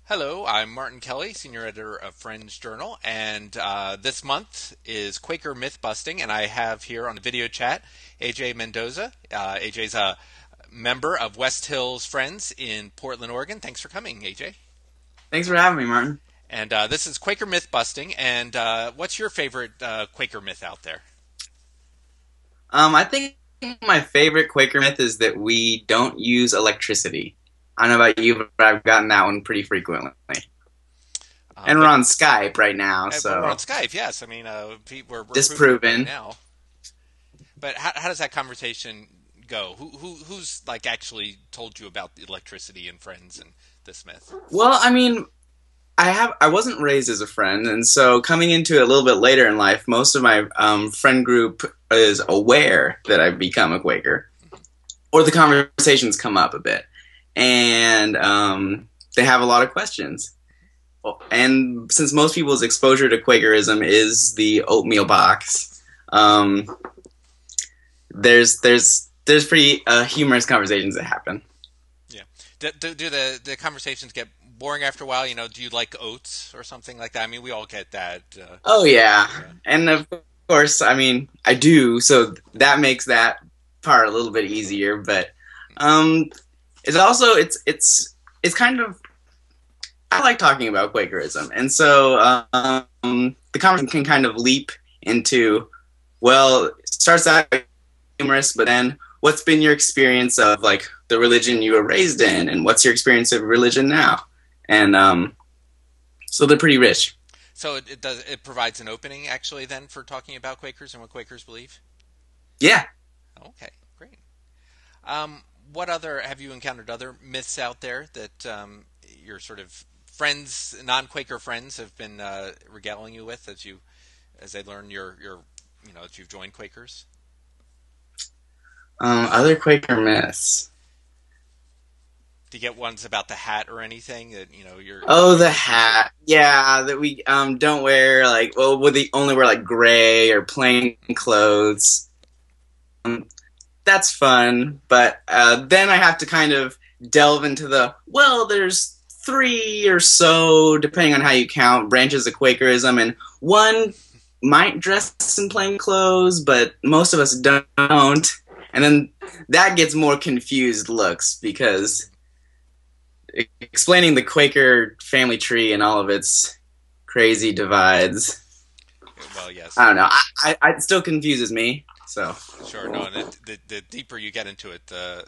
Hello, I'm Martin Kelly, senior editor of Friends Journal, and this month is Quaker myth busting, and I have here on the video chat AJ Mendoza. AJ's a member of West Hills Friends in Portland, Oregon. Thanks for coming, AJ. Thanks for having me, Martin. And this is Quaker myth busting, and what's your favorite Quaker myth out there? I think my favorite Quaker myth is that we don't use electricity. I don't know about you, but I've gotten that one pretty frequently. And we're But on Skype right now, we're on so Skype, yes. I mean, we're proving it right disproven. now. But how does that conversation go? Who's like actually told you about the electricity and Friends and this myth? Well, I mean, I wasn't raised as a friend, and so coming into it a little bit later in life, most of my friend group is aware that I've become a Quaker, or the conversations come up a bit, and they have a lot of questions. And since most people's exposure to Quakerism is the oatmeal box, um, there's pretty humorous conversations that happen. Yeah. Do the conversations get boring after a while? You know, do you like oats or something like that? I mean, we all get that. Oh yeah, Yeah. and of course, I mean I do, so that makes that part a little bit easier. But um, it's also it's kind of I like talking about Quakerism, and so the conversation can kind of leap into, well, it starts out humorous, but then what's been your experience of like the religion you were raised in, and what's your experience of religion now? And so they're pretty rich. So it provides an opening actually then for talking about Quakers and what Quakers believe. Yeah. Okay, great. What other have you encountered other myths out there that your sort of friends, non-Quaker friends, have been regaling you with as they learn your that you've joined Quakers? Other Quaker myths. Do you get ones about the hat or anything that Oh, your the Quakers are? hat. Yeah, that we don't wear like, well, would they only wear like gray or plain clothes? Um, that's fun, but then I have to kind of delve into the, well, there's three or so, depending on how you count, branches of Quakerism, and one might dress in plain clothes, but most of us don't. And then that gets more confused looks because explaining the Quaker family tree and all of its crazy divides, Well, yes, I don't know. It still confuses me. So sure. No, and the deeper you get into it, the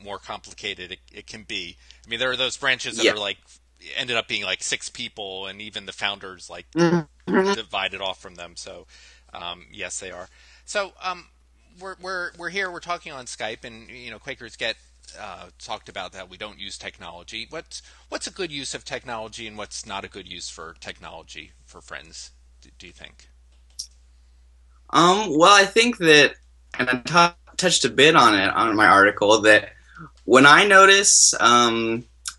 more complicated it can be. I mean, there are those branches that yeah. are like ended up being like six people, and even the founders like Mhm. divided off from them. So, yes, they are. So, we're here. We're talking on Skype, and Quakers get talked about that we don't use technology. What's a good use of technology, and what's not a good use for technology for friends? Do you think? Well, I think that, and I touched a bit on it on my article, that when I notice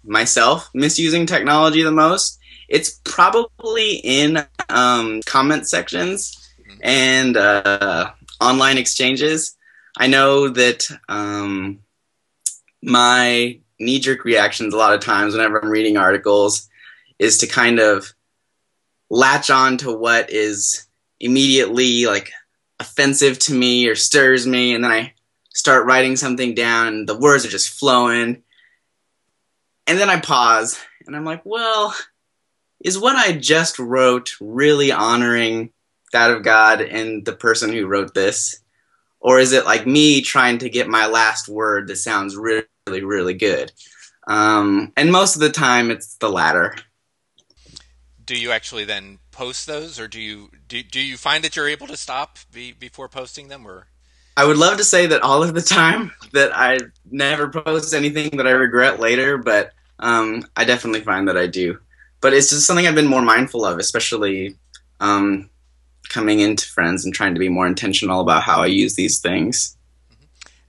myself misusing technology the most, it's probably in comment sections Mm-hmm. and online exchanges. I know that my knee jerk reactions a lot of times whenever I'm reading articles is to kind of latch on to what is immediately like offensive to me or stirs me, and then I start writing something down and the words are just flowing, and then I pause and I'm like, well, is what I just wrote really honoring that of God and the person who wrote this, or is it like me trying to get my last word that sounds really really good? And most of the time it's the latter. Do you actually then post those, or do you find that you're able to stop before posting them, or? I would love to say that all of the time that I never post anything that I regret later, but I definitely find that I do. But it's just something I've been more mindful of, especially um, coming into friends and trying to be more intentional about how I use these things.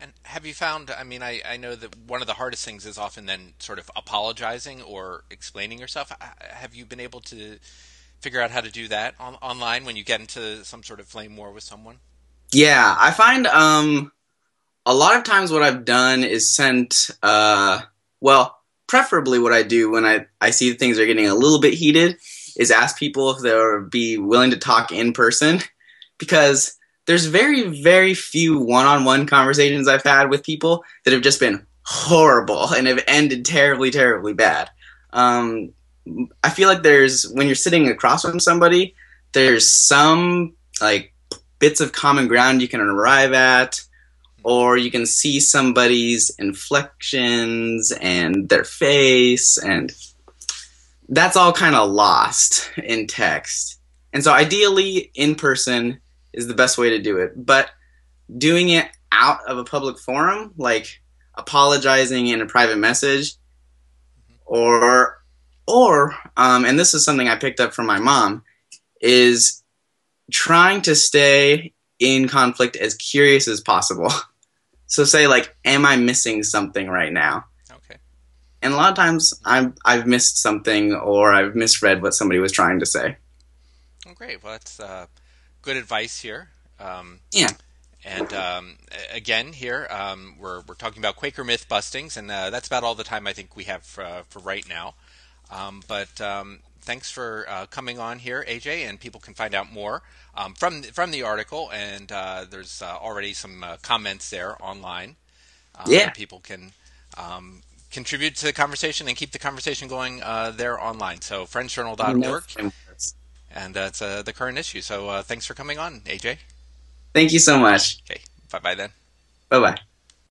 And have you found, I mean, I know that one of the hardest things is often then sort of apologizing or explaining yourself. Have you been able to figure out how to do that online when you get into some sort of flame war with someone? Yeah, I find a lot of times what I've done is sent, well, preferably what I do when I see things are getting a little bit heated is ask people if they'll be willing to talk in person because there's very, very few one-on-one conversations I've had with people that have just been horrible and have ended terribly, terribly bad. Um, I feel like when you're sitting across from somebody, there's some like bits of common ground you can arrive at, or you can see somebody's inflections and their face, and that's all kind of lost in text. And so ideally in person is the best way to do it, but doing it out of a public forum, like apologizing in a private message, or and this is something I picked up from my mom, is trying to stay in conflict as curious as possible. So say like, am I missing something right now? Okay. And a lot of times I've missed something or I've misread what somebody was trying to say. Well, great. Well, that's good advice here. Yeah. And again, here we're talking about Quaker myth bustings, and that's about all the time I think we have for right now. But thanks for coming on here, AJ, and people can find out more from the article. And there's already some comments there online Yeah. that people can contribute to the conversation and keep the conversation going there online. So No friendsjournal.org, frameworks. and that's the current issue. So thanks for coming on, AJ. Thank you so much. Okay, bye bye then. Bye bye.